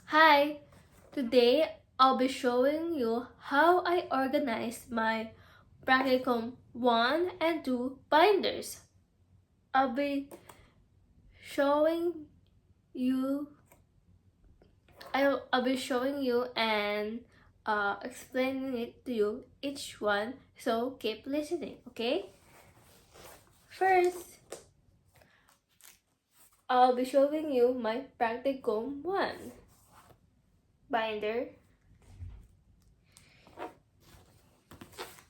Hi! Today I'll be showing you how I organize my practicum 1 and 2 binders. I'll be showing you I'll be showing you and explaining it to you each one, so keep listening, okay? First, I'll be showing you my practicum 1 binder.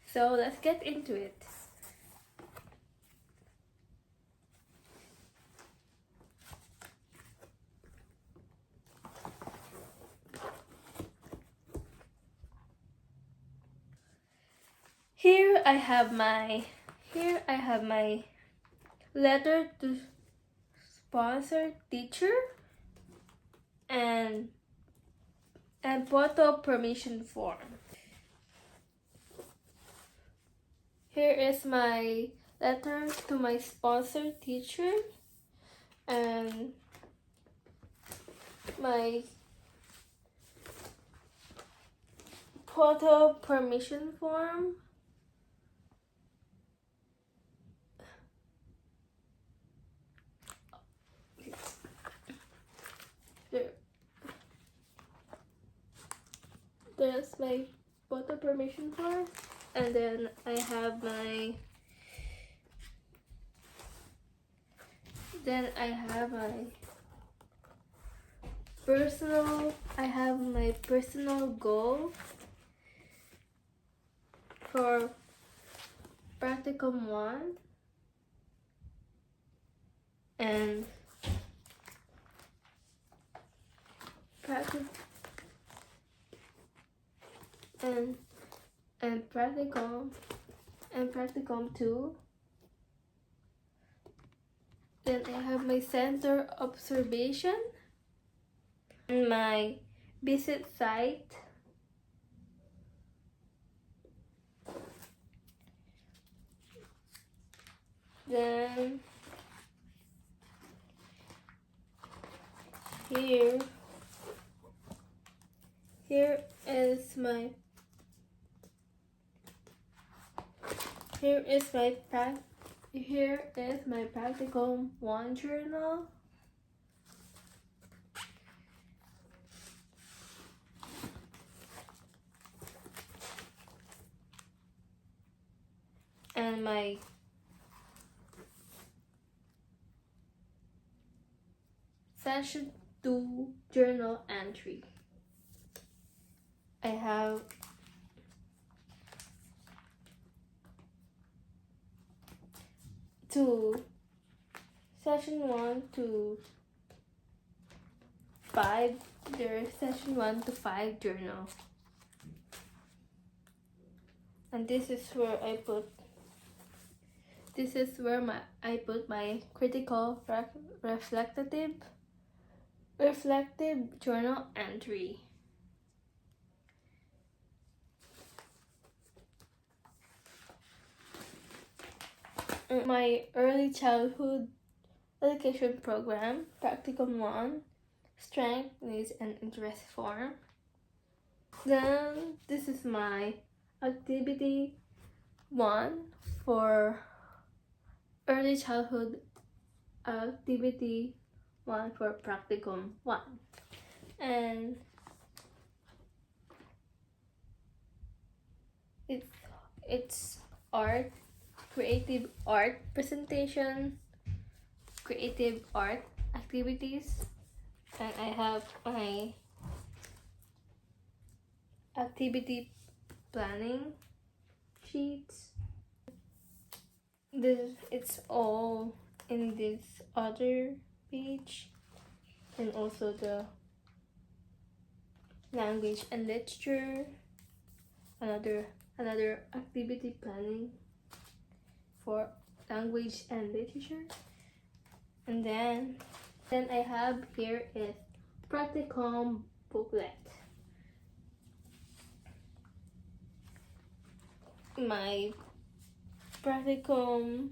So let's get into it. Here I have my letter to sponsor teacher and photo permission form. Here is my letter to my sponsor teacher and my photo permission form. There's my photo permission form, and then I have my personal goal for practicum 1 and practicum 2. Then I have my center observation and my visit site. Then here is my practicum 1 journal. And my session 2 journal entry. I have session 1 to 5. There's session 1 to 5 journal. And this is where I put my critical reflective journal entry. My early childhood education program, practicum 1, strength, needs, and interest form. Then this is my activity 1 for early childhood activity 1 for practicum 1. And it's art, creative art presentation, creative art activities, and I have my activity planning sheets. It's all in this other page, and also the language and literature, another activity planning for language and literature. And then I have here is practicum booklet. My practicum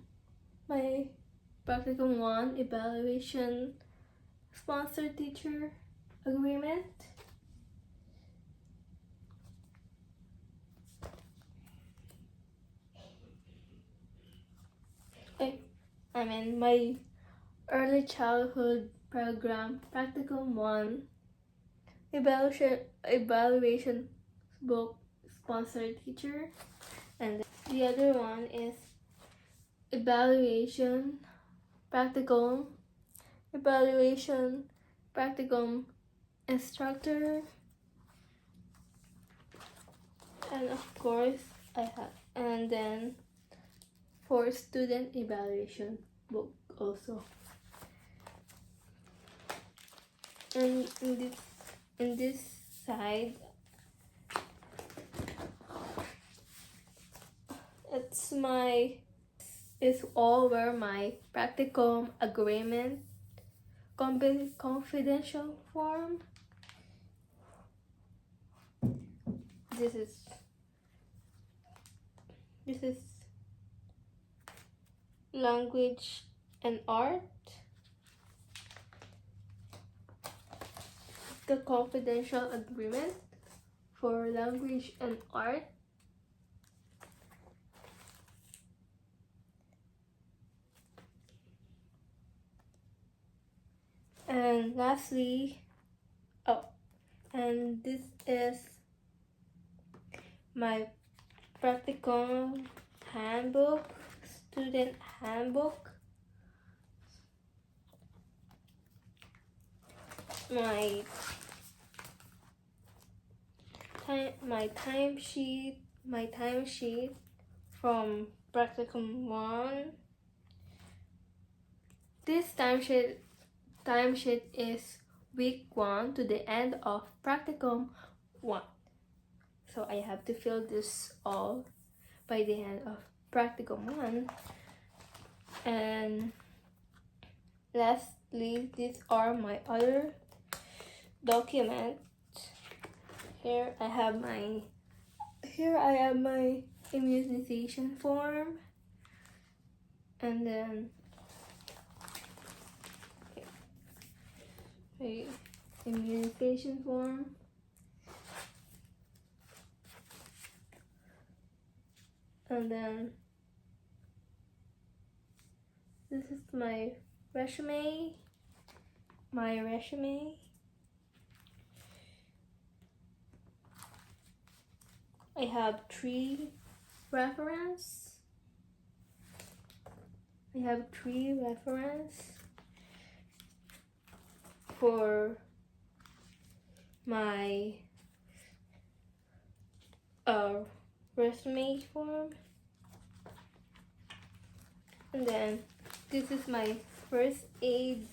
1 evaluation sponsor teacher agreement, my early childhood program, Practicum 1, evaluation book sponsored teacher, and the other one is evaluation practicum, evaluation practicum instructor, and of course I have, and then for student evaluation book also. And in this side, it's all where my practicum agreement confidential form. This is language and art. The confidential agreement for language and art. And lastly, and this is my practicum handbook, student handbook. My timesheet from practicum 1. This timesheet is week 1 to the end of practicum 1. So I have to fill this all by the end of practicum 1. And lastly, these are my other documents. Here I have my immunization form, and then immunization form, and then this is my resume. I have 3 reference. For my resume form, and then this is my first aid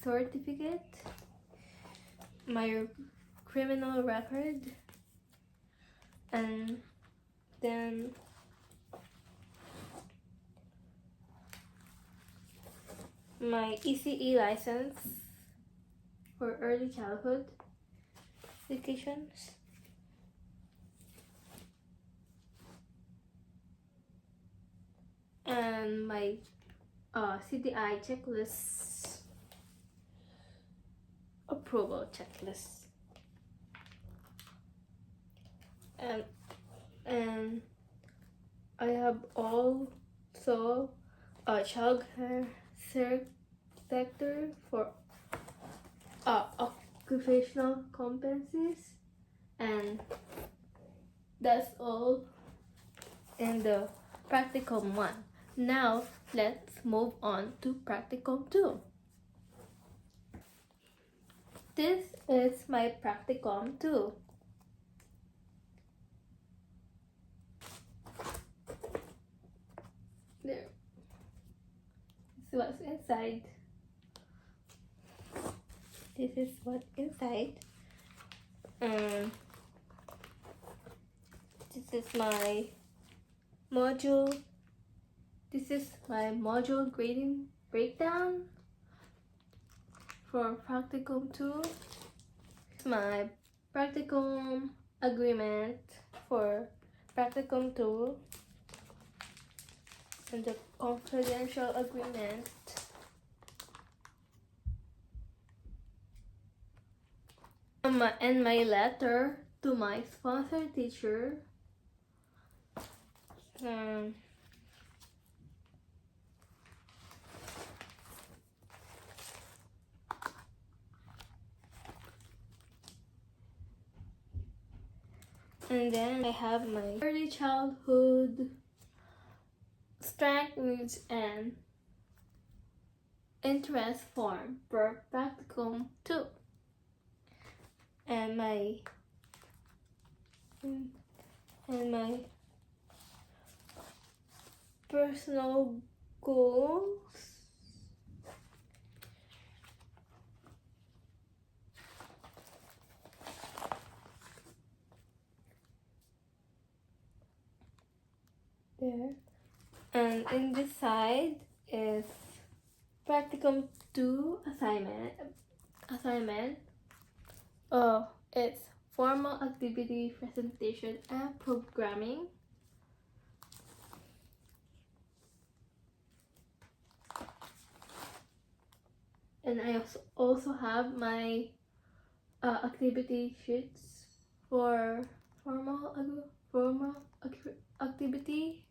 certificate, my criminal record, and then my ECE license for early childhood educations, and my CDI checklist, approval checklist, and I have also a child care sector for occupational competencies, and that's all in the practicum 1. Now let's move on to practicum 2. This is my practicum 2. There. This is what's inside. This is what's inside. This is my module. This is my module grading breakdown for practicum 2. This is my practicum agreement for practicum 2, and the confidential agreement. And my letter to my sponsor teacher. And then I have my early childhood strength, needs, and interest form for practicum 2. And my personal goals. There. And in this side is practicum 2 assignment. It's formal activity, presentation, and programming. And I also have my activity sheets for formal activity.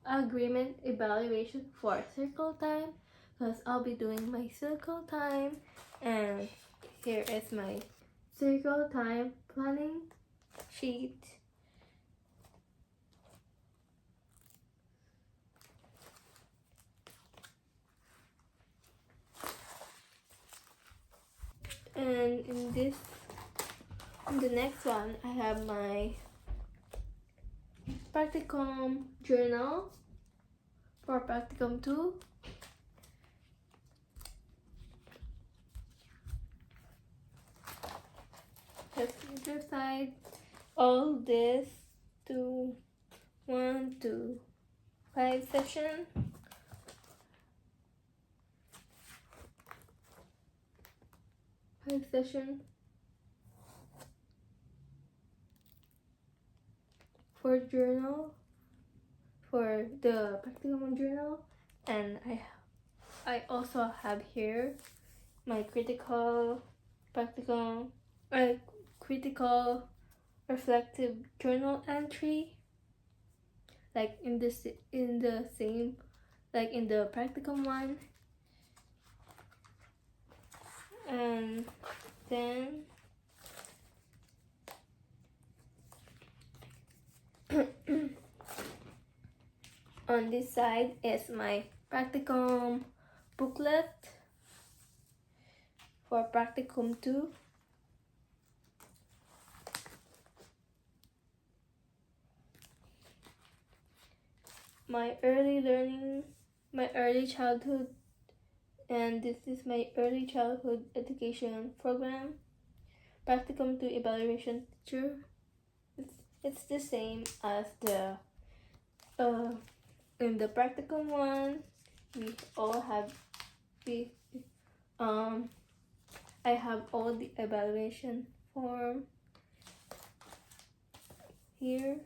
Agreement evaluation for circle time, because I'll be doing my circle time. And here is my circle time planning sheet. And in the next one, I have my practicum journal for practicum 2. Just either side, all this to 1 to 5 session. For journal, for the practicum journal. And I also have here my critical reflective journal entry, like in the same, like in the practicum one. And then on this side is my practicum booklet for practicum 2. My early childhood, and this is my early childhood education program. Practicum 2 evaluation teacher. It's the same as the in the practicum one. We all have I have all the evaluation form here.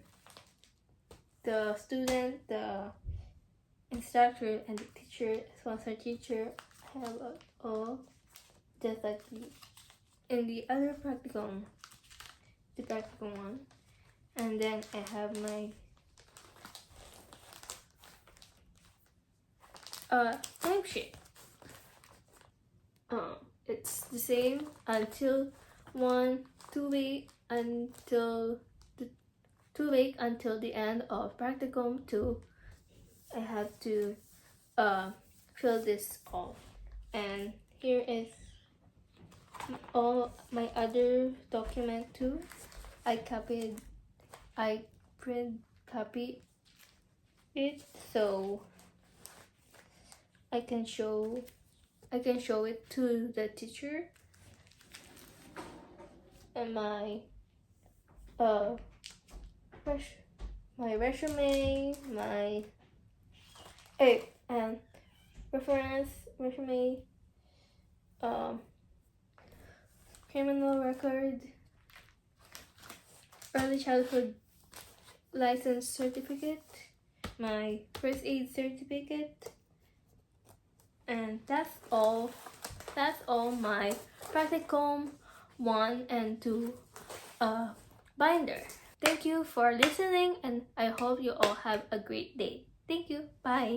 The student, the instructor, and the teacher, sponsor teacher, have all, just like in the other practicum, the practicum one. And then I have my timesheet. It's the same until 2 weeks until the end of practicum 2. I have to fill this all. And here is all my other document too. I print copy it so I can show it to the teacher. And my resume, and reference resume, criminal record, early childhood license certificate, my first aid certificate, and that's all my practicum 1 and 2 binder. Thank you for listening, and I hope you all have a great day. Thank you. Bye.